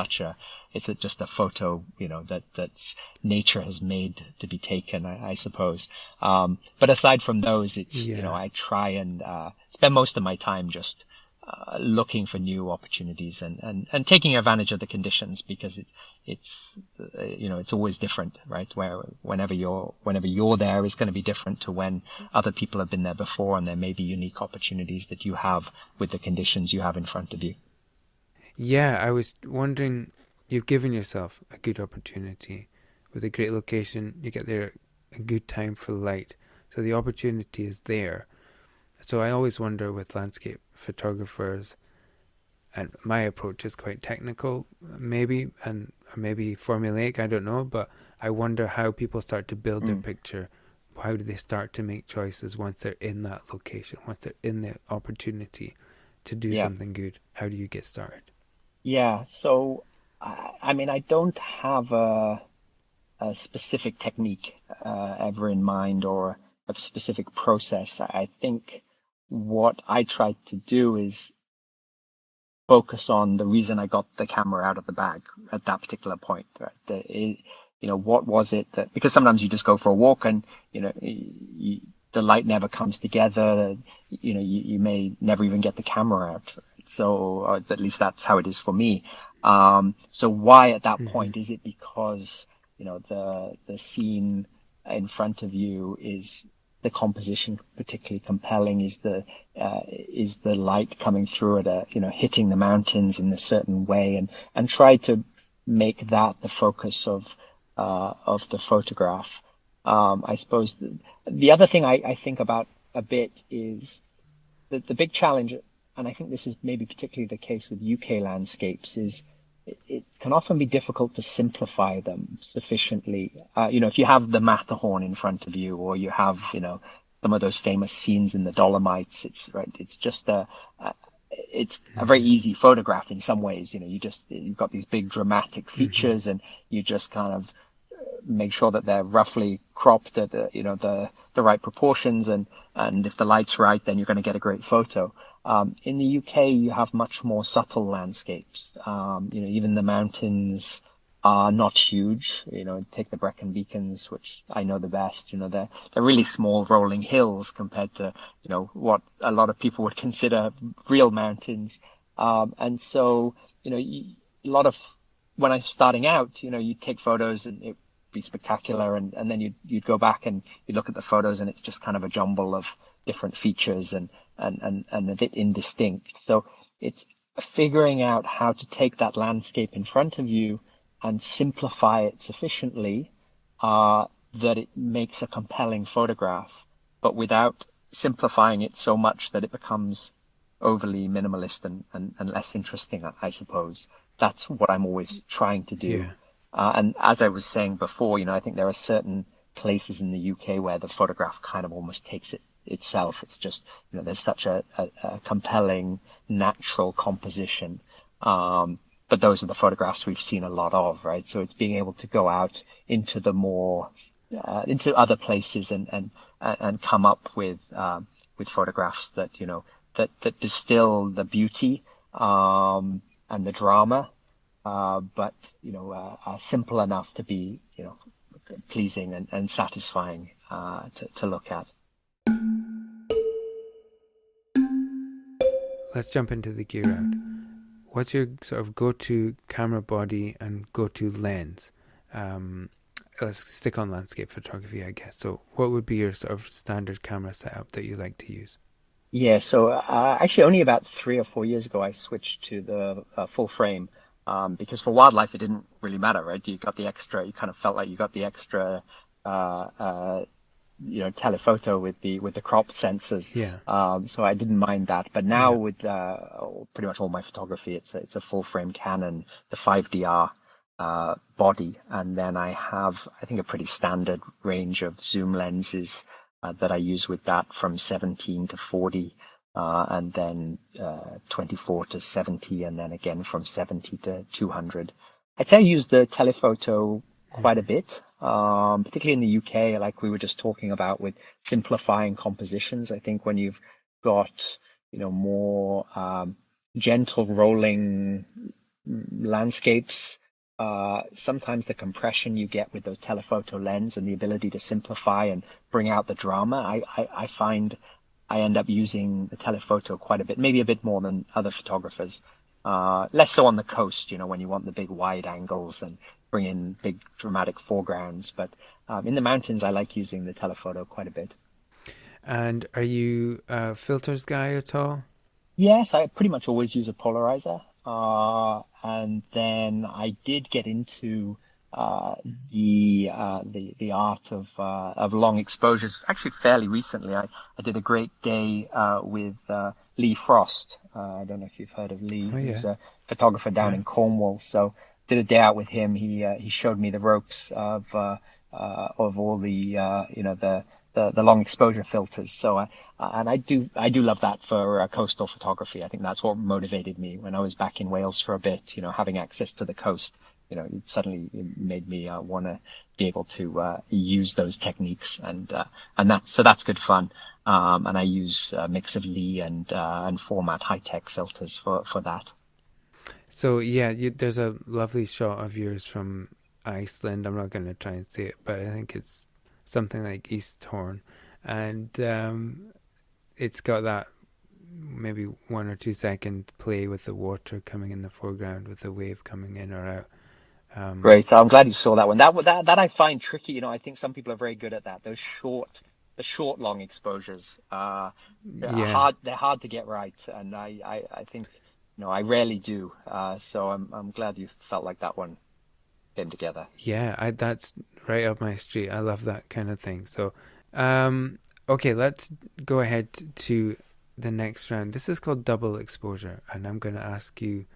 just a photo, that's nature has made to be taken, I suppose. But aside from those, it's, I try and spend most of my time just looking for new opportunities and taking advantage of the conditions, because it's always different, right? Whenever you're there is going to be different to when other people have been there before, and there may be unique opportunities that you have with the conditions you have in front of you. Yeah, I was wondering, you've given yourself a good opportunity with a great location. You get there a good time for light, so the opportunity is there. So I always wonder with landscape photographers, and my approach is quite technical, maybe, and maybe formulaic, I don't know, but I wonder how people start to build their picture. How do they start to make choices once they're in that location, once they're in the opportunity to do something good? How do you get started? Yeah, so I mean, I don't have a specific technique ever in mind, or a specific process. I think what I tried to do is focus on the reason I got the camera out of the bag at that particular point. Right? What was it that, because sometimes you just go for a walk and, the light never comes together. You may never even get the camera out. So at least that's how it is for me. So why at that point? Is it because, the scene in front of you is the composition particularly compelling? Is the light coming through it, hitting the mountains in a certain way, and try to make that the focus of the photograph. I suppose the other thing I think about a bit is the big challenge, and I think this is maybe particularly the case with UK landscapes, is it can often be difficult to simplify them sufficiently. If you have the Matterhorn in front of you, or you have, some of those famous scenes in the Dolomites, it's just it's a very easy photograph in some ways. You've got these big dramatic features, and you just kind of make sure that they're roughly cropped at the right proportions, and if the light's right, then you're going to get a great photo. In the UK, you have much more subtle landscapes. Even the mountains are not huge. Take the Brecon Beacons, which I know the best. They're really small rolling hills compared to what a lot of people would consider real mountains. And so a lot of when I'm starting out, you take photos and it be spectacular, and then you'd go back and you look at the photos, and it's just kind of a jumble of different features and a bit indistinct. So it's figuring out how to take that landscape in front of you and simplify it sufficiently that it makes a compelling photograph, but without simplifying it so much that it becomes overly minimalist and less interesting, I suppose. That's what I'm always trying to do. Yeah. And as I was saying before, I think there are certain places in the UK where the photograph kind of almost takes it itself. It's just, there's such a compelling natural composition. But those are the photographs we've seen a lot of, right? So it's being able to go out into the more, into other places and come up with photographs that, that distill the beauty, and the drama, but are simple enough to be pleasing and satisfying to look at. Let's jump into the gear round. What's your sort of go-to camera body and go-to lens? Let's stick on landscape photography, I guess. So what would be your sort of standard camera setup that you like to use? Yeah, so actually only about 3 or 4 years ago I switched to the full frame. Because for wildlife, it didn't really matter, right? You got the extra, you kind of felt like you got the extra, telephoto with the crop sensors. Yeah. So I didn't mind that. But now with pretty much all my photography, it's a full frame Canon, the 5DR body, and then I have, I think, a pretty standard range of zoom lenses that I use with that, from 17 to 40. And then 24 to 70, and then again from 70 to 200. I'd say I use the telephoto quite a bit, particularly in the UK, like we were just talking about with simplifying compositions. I think when you've got, more gentle rolling landscapes, sometimes the compression you get with the telephoto lens and the ability to simplify and bring out the drama, I find I end up using the telephoto quite a bit, maybe a bit more than other photographers. Less so on the coast, when you want the big wide angles and bring in big dramatic foregrounds. But in the mountains, I like using the telephoto quite a bit. And are you a filters guy at all? Yes, I pretty much always use a polarizer. And then I did get into the art of long exposures actually fairly recently. I did a great day with Lee Frost. I don't know if you've heard of Lee. Oh, yeah. He's a photographer down in Cornwall. So did a day out with him. He showed me the ropes of all the long exposure filters. So I do love that for coastal photography. I think that's what motivated me when I was back in Wales for a bit. Having access to the coast. It suddenly made me want to be able to use those techniques, and that's good fun. And I use a mix of Lee and Format high-tech filters for that. So yeah, there's a lovely shot of yours from Iceland. I'm not going to try and say it, but I think it's something like East Horn, and it's got that maybe 1 or 2 second play with the water coming in the foreground with the wave coming in or out. Great. I'm glad you saw that one. That I find tricky. I think some people are very good at that. The short long exposures. Hard. They're hard to get right, and I think I rarely do. So I'm glad you felt like that one. came together. Yeah, that's right up my street. I love that kind of thing. So, okay, let's go ahead to the next round. This is called double exposure, and I'm going to ask you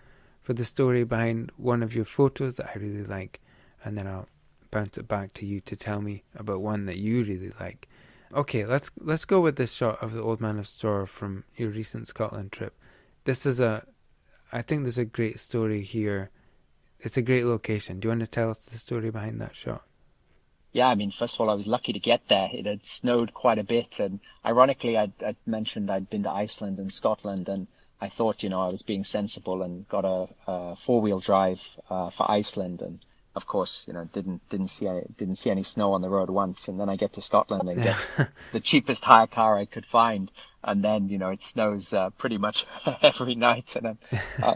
for the story behind one of your photos that I really like, and then I'll bounce it back to you to tell me about one that you really like. Okay, let's go with this shot of the Old Man of Storr from your recent Scotland trip. I think there's a great story here. It's a great location. Do you want to tell us the story behind that shot? Yeah, I mean, first of all, I was lucky to get there. It had snowed quite a bit, and ironically, I'd mentioned I'd been to Iceland and Scotland, and I thought, I was being sensible and got a four-wheel drive for Iceland, and of course, didn't see any snow on the road once, and then I get to Scotland and get the cheapest hire car I could find, and then it snows pretty much every night, and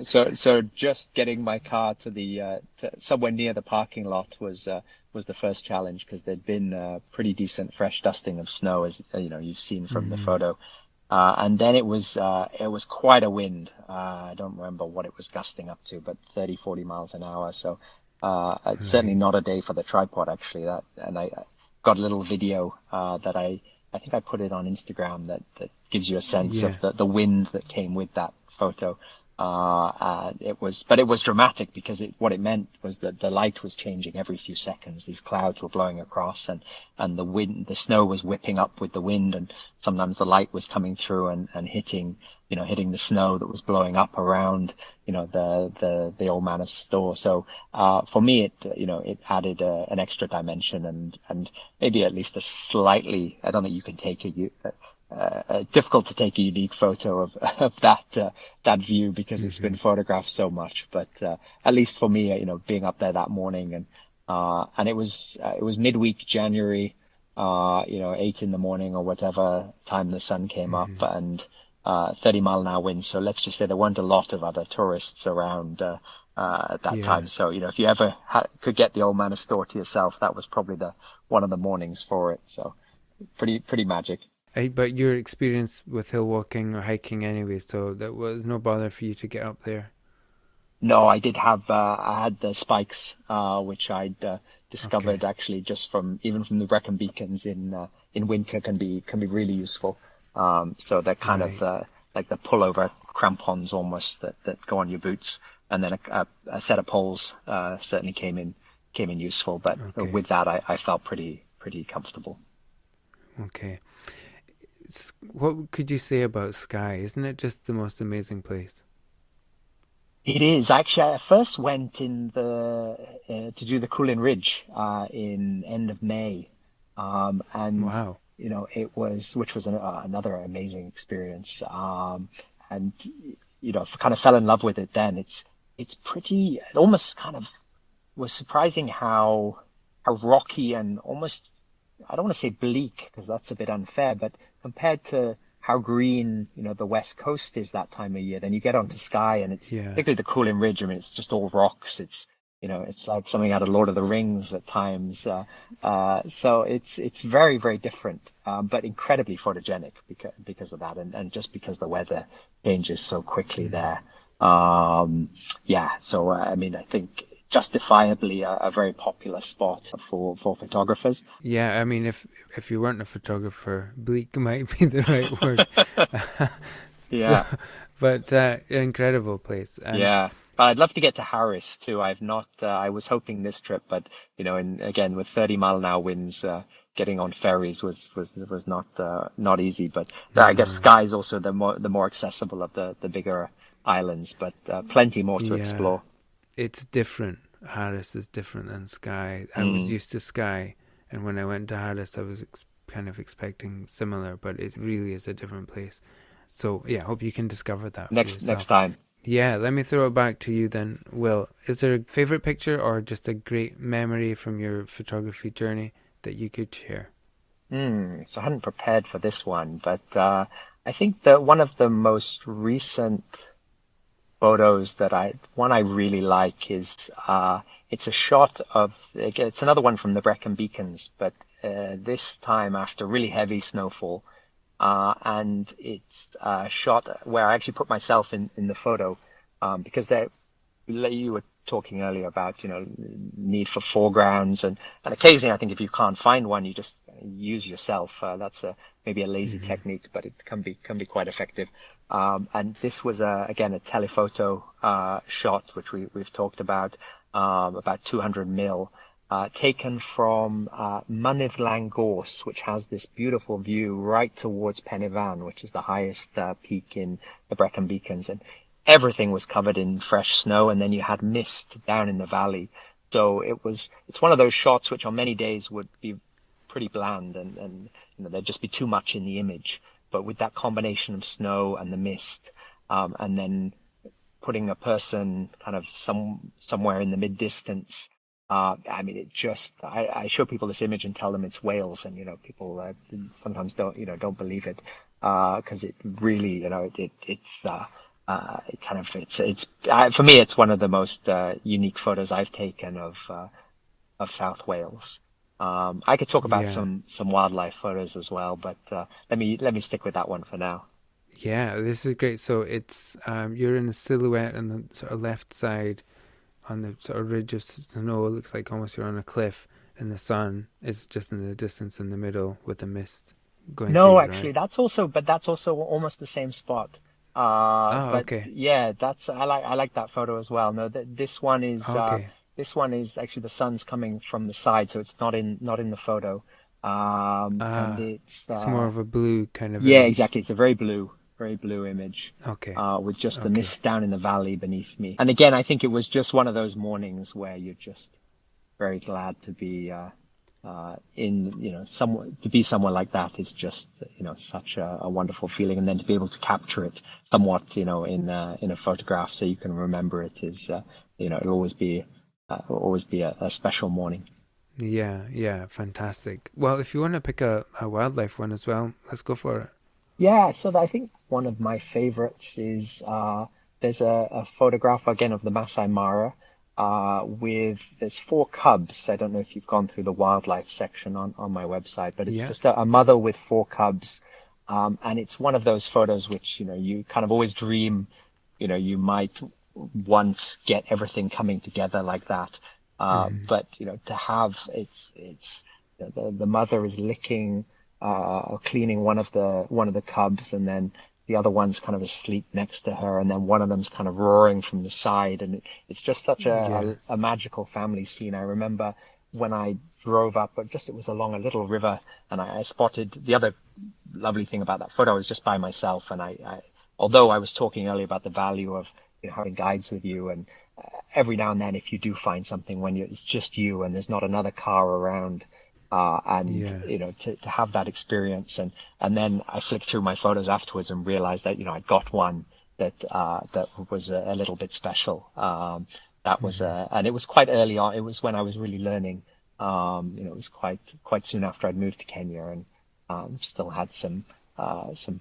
so just getting my car to somewhere near the parking lot was the first challenge, because there'd been pretty decent fresh dusting of snow, as you've seen from the photo. And then it was quite a wind. I don't remember what it was gusting up to, but 30, 40 miles an hour. So it's certainly not a day for the tripod, actually. And I got a little video that I think I put it on Instagram that gives you a sense of the wind that came with that photo. It was dramatic, because what it meant was that the light was changing every few seconds. These clouds were blowing across, and the snow was whipping up with the wind, and sometimes the light was coming through and hitting the snow that was blowing up around, the Old Man of Storr. So, for me, it added an extra dimension, and maybe at least a slightly, I don't think you can take difficult to take a unique photo of that view, because it's been photographed so much. But at least for me, being up there that morning, and it was midweek January, 8 in the morning or whatever time the sun came up, and 30-mile-an-hour winds. So let's just say there weren't a lot of other tourists around at that time. So if you ever could get the Old Man of Storr to yourself, that was probably one of the mornings for it. So pretty magic. But your experience with hill walking or hiking anyway, so that was no bother for you to get up there? No, I did have, I had the spikes, which I'd discovered actually just even from the Brecon beacons in winter can be really useful. So they're kind of like the pullover crampons almost that go on your boots, and then a set of poles certainly came in useful. But with that, I felt pretty comfortable. Okay. What could you say about Skye? Isn't it just the most amazing place? It is. Actually, I first went to do the Coolin Ridge in end of May, and wow. which was another amazing experience, and kind of fell in love with it then. It's pretty. It almost kind of was surprising how rocky and almost, I don't want to say bleak, because that's a bit unfair, but compared to how green, the West Coast is that time of year, then you get onto Skye, and it's particularly the Coolin Ridge. I mean, it's just all rocks. It's like something out of Lord of the Rings at times. So it's very, very different, but incredibly photogenic because of that, and just because the weather changes so quickly there. So I mean, I think justifiably a very popular spot for photographers. Yeah, I mean, if you weren't a photographer, bleak might be the right word. Yeah. But incredible place. Yeah. I'd love to get to Harris too. I've not, I was hoping this trip, but again, with 30-mile-an-hour winds, getting on ferries was not easy. But I guess Skye is also the more accessible of the bigger islands, but plenty more to explore. It's different. Harris is different than Skye. I was used to Skye, and when I went to Harris, I was kind of expecting similar, but it really is a different place. So yeah, I hope you can discover that next time. Yeah, let me throw it back to you then, Will. Is there a favorite picture or just a great memory from your photography journey that you could share? So I hadn't prepared for this one, but I think that one of the most recent photos that I really like is it's a shot of, it's another one from the Brecon beacons, but this time after really heavy snowfall, and it's a shot where I actually put myself in the photo, because you were talking earlier about, need for foregrounds and occasionally I think if you can't find one, you just use yourself. That's maybe a lazy technique, but it can be quite effective. And this was again a telephoto shot, which we've talked about 200 mil. Taken from Mynydd Langors, which has this beautiful view right towards Pen y Fan, which is the highest peak in the Brecon Beacons, and everything was covered in fresh snow, and then you had mist down in the valley. So it's one of those shots which on many days would be pretty bland, and there'd just be too much in the image. But with that combination of snow and the mist, and then putting a person kind of somewhere in the mid distance. I mean, I show people this image and tell them it's Wales, and people sometimes don't believe it, because it really, it's for me, it's one of the most unique photos I've taken of South Wales. I could talk about some wildlife photos as well, but let me stick with that one for now. Yeah, this is great. So it's you're in a silhouette on the sort of left side, on the sort of ridge of snow. It looks like almost you're on a cliff, and the sun is just in the distance in the middle with the mist going through. No, actually, that's also almost the same spot. Okay. Yeah, I like that photo as well. No, this one is actually the sun's coming from the side, so it's not in the photo. And it's more of a blue kind of yeah, image. exactly. It's a very blue image. Okay. With just the mist down in the valley beneath me. And again, I think it was just one of those mornings where you're just very glad to be to be somewhere like that is just such a wonderful feeling, and then to be able to capture it somewhat in a photograph so you can remember it is it'll always be a special morning. Yeah, fantastic. Well, if you want to pick a wildlife one as well, let's go for it. Yeah, so I think one of my favorites is there's a photograph again of the Masai Mara there's 4 cubs. I don't know if you've gone through the wildlife section on my website, but it's just a mother with 4 cubs. And it's one of those photos which, you kind of always dream, you might once get everything coming together like that. But, to have the mother is licking or cleaning one of the cubs, and then the other one's kind of asleep next to her, and then one of them's kind of roaring from the side, and it's just such a magical family scene. I remember when I drove up, it was along a little river, and I spotted the other lovely thing about that photo. I was just by myself, and I although I was talking earlier about the value of having guides with you, and every now and then if you do find something when it's just you and there's not another car around, to have that experience, and then I flicked through my photos afterwards and realized that I got one that was a little bit special. That was and it was quite early on. It was when I was really learning. It was quite soon after I'd moved to Kenya, and still had some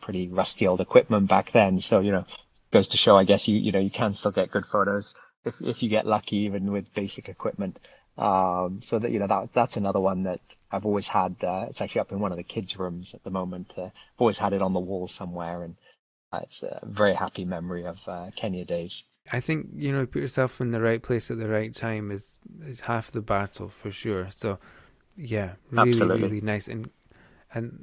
pretty rusty old equipment back then. So goes to show, I guess you can still get good photos if you get lucky, even with basic equipment. So that that's another one that I've always had. It's actually up in one of the kids' rooms at the moment. I've always had it on the wall somewhere, and it's a very happy memory of Kenya days. I think put yourself in the right place at the right time is half the battle for sure. So yeah, really, Absolutely. really nice, and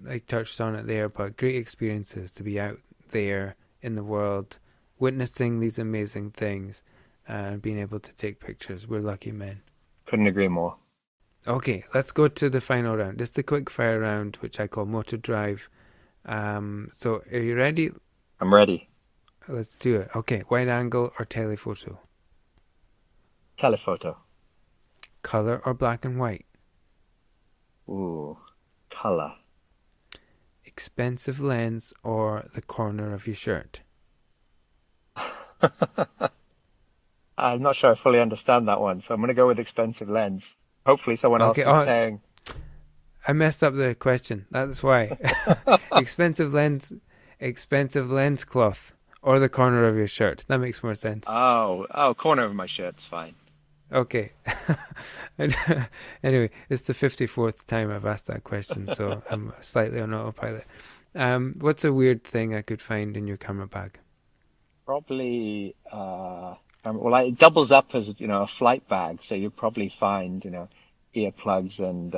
I touched on it there, but great experiences to be out there in the world, witnessing these amazing things, and being able to take pictures. We're lucky men. Couldn't agree more. Okay, let's go to the final round. It's the quick fire round, which I call Motor Drive. So are you ready? I'm ready. Let's do it. Okay, wide angle or telephoto? Telephoto. Color or black and white? Ooh, color. Expensive lens or the corner of your shirt? I'm not sure I fully understand that one, so I'm going to go with expensive lens. Hopefully someone else is paying. I messed up the question. That's why. Expensive lens cloth or the corner of your shirt. That makes more sense. Oh, corner of my shirt's fine. Okay. Anyway, it's the 54th time I've asked that question, so I'm slightly on autopilot. What's a weird thing I could find in your camera bag? Probably camera camera. Well, it doubles up as, a flight bag. So you'll probably find, earplugs and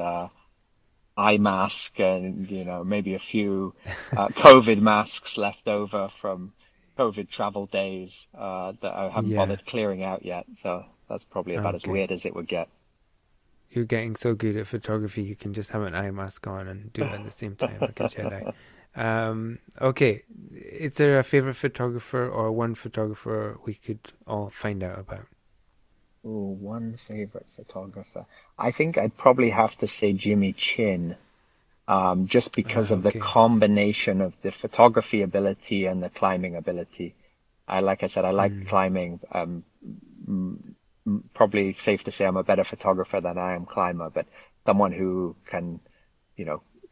eye mask and, maybe a few COVID masks left over from COVID travel days that I haven't Yeah. bothered clearing out yet. So that's probably about as Okay. weird as it would get. You're getting so good at photography, you can just have an eye mask on and do it at the same time, like a Jedi. Okay, is there a favorite photographer or one photographer we could all find out about? Oh, one favorite photographer. I think I'd probably have to say Jimmy Chin, just because of the Okay. combination of the photography ability and the climbing ability. Like I said, I like climbing. Probably safe to say I'm a better photographer than I am climber, but someone who can,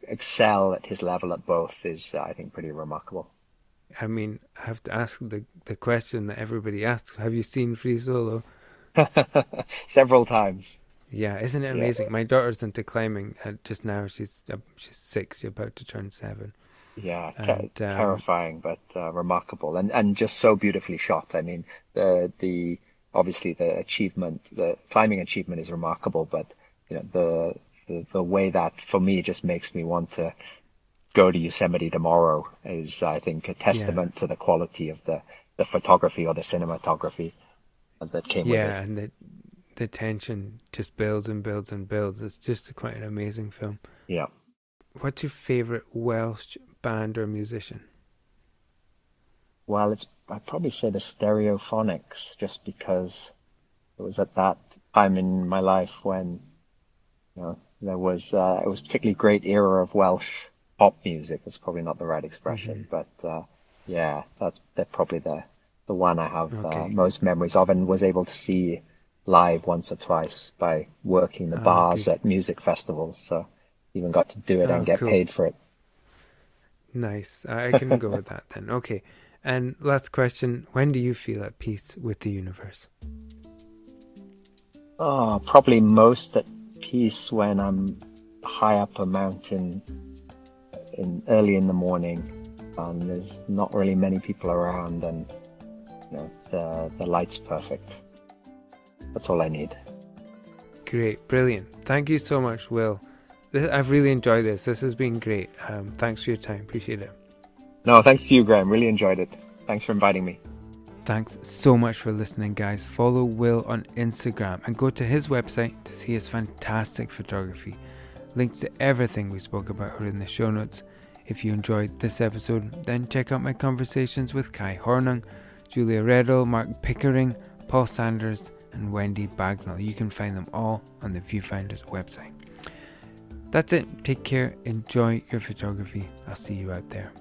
excel at his level at both is, I think, pretty remarkable. I mean, I have to ask the question that everybody asks. Have you seen Free Solo? Several times. Yeah, isn't it Yeah. amazing? My daughter's into climbing just now. She's 6, she's about to turn 7. Yeah, And terrifying, but remarkable, and just so beautifully shot. I mean, the obviously the climbing achievement is remarkable, but the way that for me just makes me want to go to Yosemite tomorrow is, I think, a yeah, testament to the quality of the photography or the cinematography that came with it. yeah, and the tension just builds and builds and builds. It's just quite an amazing film. Yeah. What's your favorite Welsh band or musician? Well, I'd probably say the Stereophonics, just because it was at that time in my life when, there was it was a particularly great era of Welsh pop music. That's probably not the right expression, but yeah, they're probably the one I have Okay. most memories of, and was able to see live once or twice by working the bars Good. at music festivals. So even got to do it and get Cool. paid for it. Nice. I can go with that then. Okay. And last question, when do you feel at peace with the universe? Oh, probably most at peace when I'm high up a mountain early in the morning, and there's not really many people around, and the light's perfect. That's all I need. Great. Brilliant. Thank you so much, Will. I've really enjoyed this. This has been great. Thanks for your time. Appreciate it. No, thanks to you, Graham. Really enjoyed it. Thanks for inviting me. Thanks so much for listening, guys. Follow Will on Instagram and go to his website to see his fantastic photography. Links to everything we spoke about are in the show notes. If you enjoyed this episode, then check out my conversations with Kai Hornung, Julia Reddell, Mark Pickering, Paul Sanders, and Wendy Bagnall. You can find them all on the Viewfinders website. That's it. Take care. Enjoy your photography. I'll see you out there.